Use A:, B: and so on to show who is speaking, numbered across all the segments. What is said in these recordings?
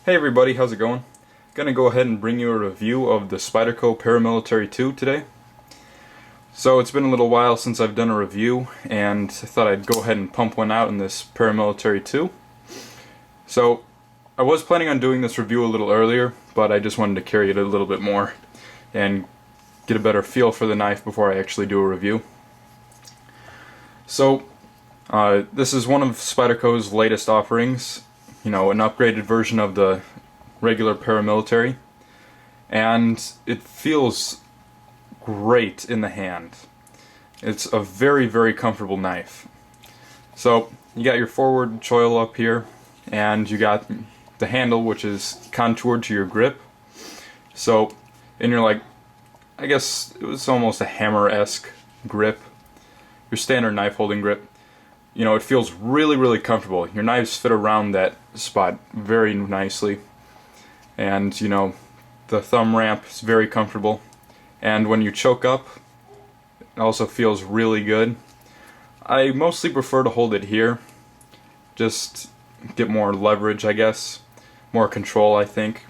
A: Hey everybody, how's it going? Gonna go ahead and bring you a review of the Spyderco Paramilitary 2 today. So it's been a little while since I've done a review, and I thought I'd go ahead and pump one out in this Paramilitary 2. So I was planning on doing this review a little earlier, but I just wanted to carry it a little bit more and get a better feel for the knife before I actually do a review. So this is one of Spyderco's latest offerings. You know, an upgraded version of the regular Paramilitary, and it feels great in the hand. It's a very, very comfortable knife. So you got your forward choil up here, and you got the handle, which is contoured to your grip. So, and you're like, I guess it was almost a hammer-esque grip, your standard knife holding grip. You know, it feels really, really comfortable. Your knives fit around that spot very nicely. And, you know, the thumb ramp is very comfortable. And when you choke up, it also feels really good. I mostly prefer to hold it here. Just get more leverage, I guess. More control, I think.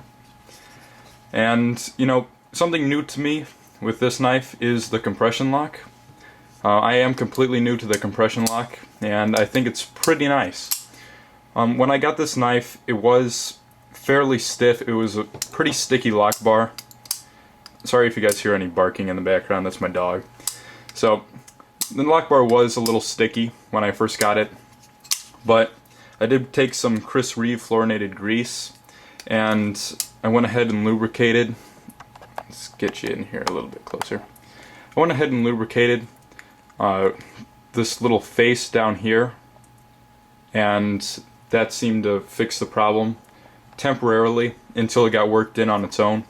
A: And, you know, something new to me with this knife is the compression lock. I am completely new to the compression lock, and I think it's pretty nice. When I got this knife, it was fairly stiff. It was a pretty sticky lock bar. Sorry if you guys hear any barking in the background, that's my dog. So, the lock bar was a little sticky when I first got it, but I did take some Chris Reeve fluorinated grease, and I went ahead and lubricated. Let's get you in here a little bit closer. I went ahead and lubricated this little face down here, and that seemed to fix the problem temporarily until it got worked in on its own.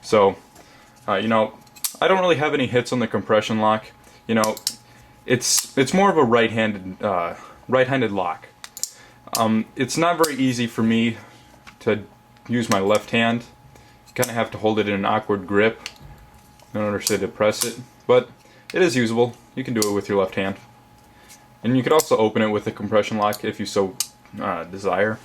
A: So, you know, I don't really have any hits on the compression lock. You know, it's more of a right-handed lock. It's not very easy for me to use my left hand. You kind of have to hold it in an awkward grip in order to press it, but it is usable. You can do it with your left hand. And you could also open it with a compression lock if you so desire.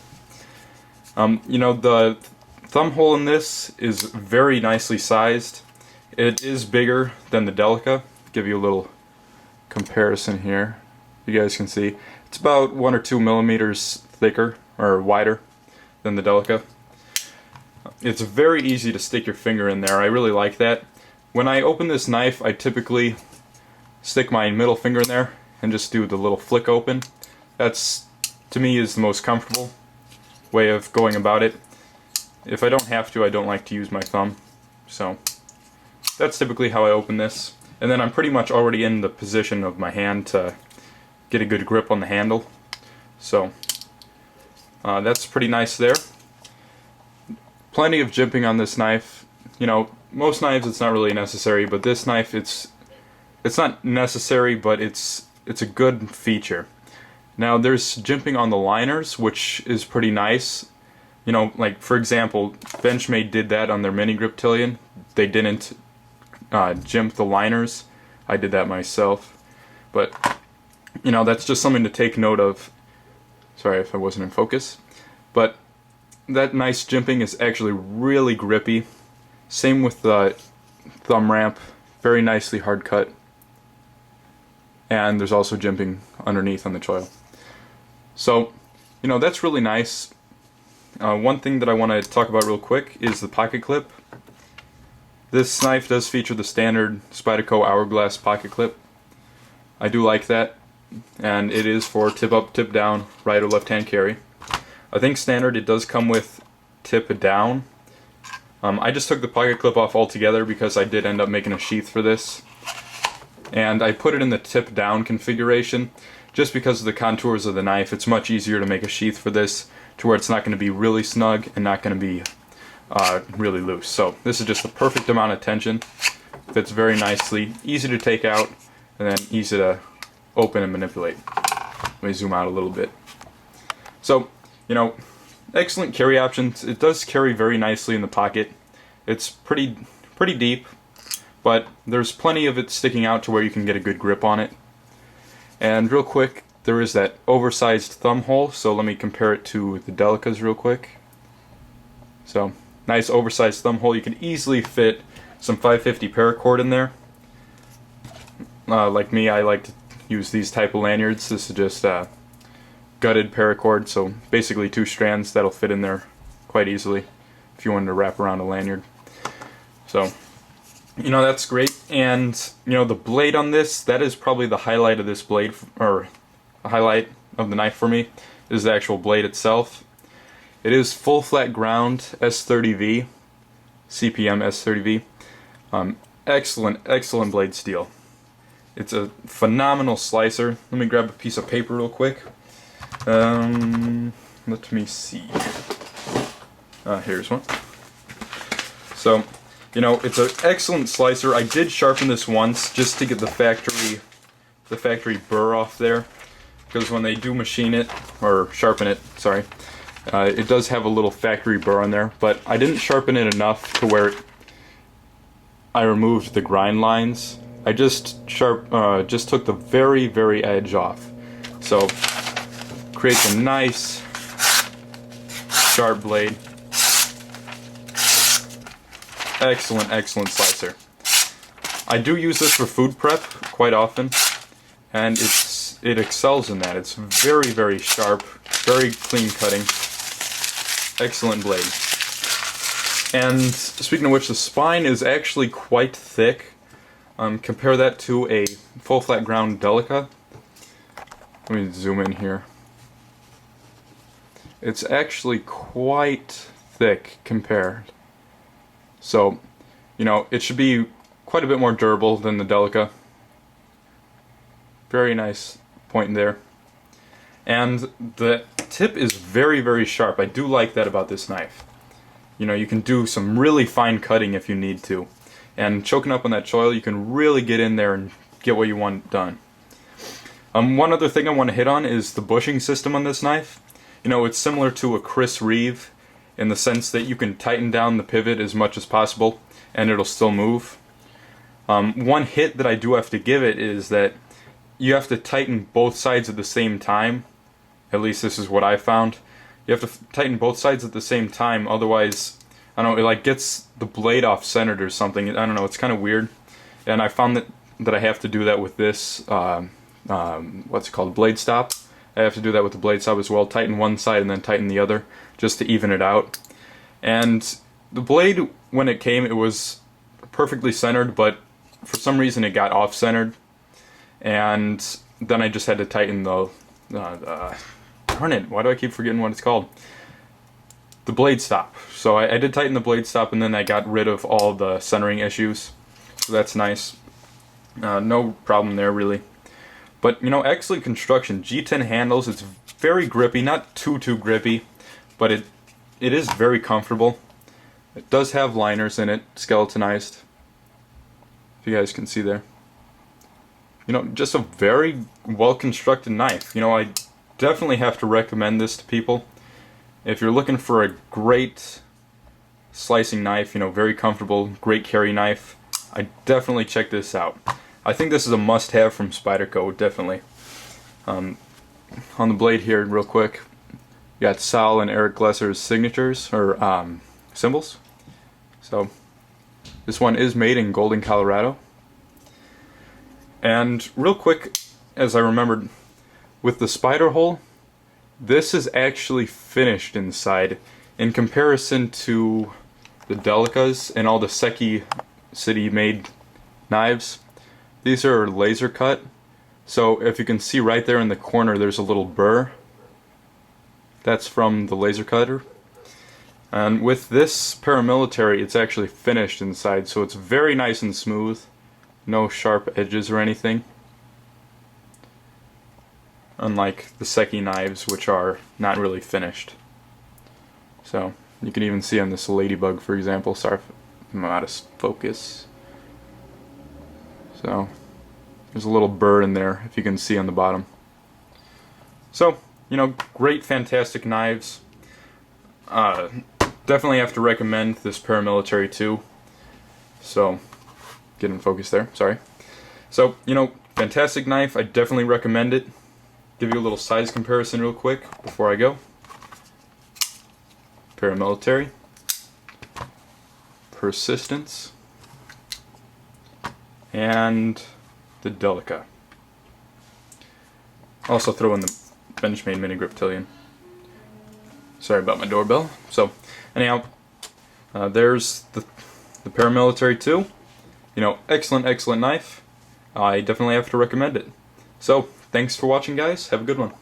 A: You know, the thumb hole in this is very nicely sized. It is bigger than the Delica. Give you a little comparison here. You guys can see it's about 1 or 2 millimeters thicker or wider than the Delica. It's very easy to stick your finger in there. I really like that. When I open this knife, I typically stick my middle finger in there and just do the little flick open. That's, to me, is the most comfortable way of going about it. If I don't have to, I don't like to use my thumb. So that's typically how I open this. And then I'm pretty much already in the position of my hand to get a good grip on the handle. So that's pretty nice there. Plenty of jimping on this knife. You know, most knives it's not really necessary, but this knife it's not necessary, but it's a good feature. Now there's jimping on the liners, which is pretty nice. You know, like for example, Benchmade did that on their mini griptilian. They didn't jimp the liners. I did that myself. But, you know, that's just something to take note of. Sorry if I wasn't in focus. But that nice jimping is actually really grippy. Same with the thumb ramp. Very nicely hard cut. And there's also jimping underneath on the choil. So, you know, that's really nice. One thing that I want to talk about real quick is the pocket clip. This knife does feature the standard Spyderco hourglass pocket clip. I do like that, and it is for tip up, tip down, right or left hand carry. I think standard it does come with tip down. I just took the pocket clip off altogether because I did end up making a sheath for this. And I put it in the tip down configuration just because of the contours of the knife. It's much easier to make a sheath for this to where it's not going to be really snug and not going to be really loose. So this is just the perfect amount of tension. Fits very nicely, easy to take out, and then easy to open and manipulate. Let me zoom out a little bit. So, you know, excellent carry options. It does carry very nicely in the pocket. It's pretty deep, but there's plenty of it sticking out to where you can get a good grip on it. And real quick, there is that oversized thumb hole, so let me compare it to the Delicas real quick. So, nice oversized thumb hole. You can easily fit some 550 paracord in there. Like me, I like to use these type of lanyards. This is just gutted paracord, so basically 2 strands that'll fit in there quite easily if you wanted to wrap around a lanyard. So, that's great. And, the blade on this, that is probably the highlight of this blade, or the highlight of the knife for me, is the actual blade itself. It is full flat ground S30V, CPM S30V. Excellent blade steel. It's a phenomenal slicer. Let me grab a piece of paper real quick. Let me see. Here's one. So, it's an excellent slicer. I did sharpen this once just to get the factory burr off there, because when they do machine it, or sharpen it, sorry, it does have a little factory burr on there, but I didn't sharpen it enough to where I removed the grind lines. I just took the very edge off. So, creates a nice sharp blade. Excellent slicer. I do use this for food prep quite often, and it excels in that. It's very sharp, very clean cutting. Excellent blade. And speaking of which, the spine is actually quite thick. Compare that to a full flat ground Delica. Let me zoom in here. It's actually quite thick compared. So, it should be quite a bit more durable than the Delica. Very nice point there. And the tip is very sharp. I do like that about this knife. You can do some really fine cutting if you need to. And choking up on that choil, you can really get in there and get what you want done. One other thing I want to hit on is the bushing system on this knife. It's similar to a Chris Reeve in the sense that you can tighten down the pivot as much as possible and it'll still move. One hit that I do have to give it is that you have to tighten both sides at the same time. At least this is what I found. You have to tighten both sides at the same time, otherwise, I don't know, it like gets the blade off centered or something. I don't know, it's kind of weird. And I found that I have to do that with this, what's it called, blade stop. I have to do that with the blade stop as well. Tighten one side and then tighten the other, just to even it out. And the blade, when it came, it was perfectly centered, but for some reason it got off-centered. And then I just had to tighten the darn it, why do I keep forgetting what it's called? The blade stop. So I did tighten the blade stop, and then I got rid of all the centering issues. So that's nice. No problem there, really. But, excellent construction. G10 handles, it's very grippy, not too grippy, but it is very comfortable. It does have liners in it, skeletonized, if you guys can see there. Just a very well-constructed knife. I definitely have to recommend this to people. If you're looking for a great slicing knife, very comfortable, great carry knife, I definitely check this out. I think this is a must-have from Spyderco, definitely. On the blade here, real quick, you got Sal and Eric Glesser's signatures, or symbols. So, this one is made in Golden, Colorado. And real quick, as I remembered, with the spider hole, this is actually finished inside. In comparison to the Delicas and all the Seki City made knives, these are laser cut. So if you can see right there in the corner, there's a little burr. That's from the laser cutter. And with this Paramilitary, it's actually finished inside, so it's very nice and smooth. No sharp edges or anything. Unlike the Seki knives, which are not really finished. So, you can even see on this ladybug, for example. Sorry if I'm out of focus. So, there's a little burr in there, if you can see on the bottom. So, great, fantastic knives. Definitely have to recommend this Paramilitary too. So, get in focus there, sorry. So, fantastic knife, I definitely recommend it. Give you a little size comparison real quick before I go. Paramilitary. Persistence, and the Delica. Also throw in the Benchmade Mini Griptilian. Sorry about my doorbell. So, anyhow, there's the Paramilitary 2. You know, excellent knife. I definitely have to recommend it. So, thanks for watching, guys. Have a good one.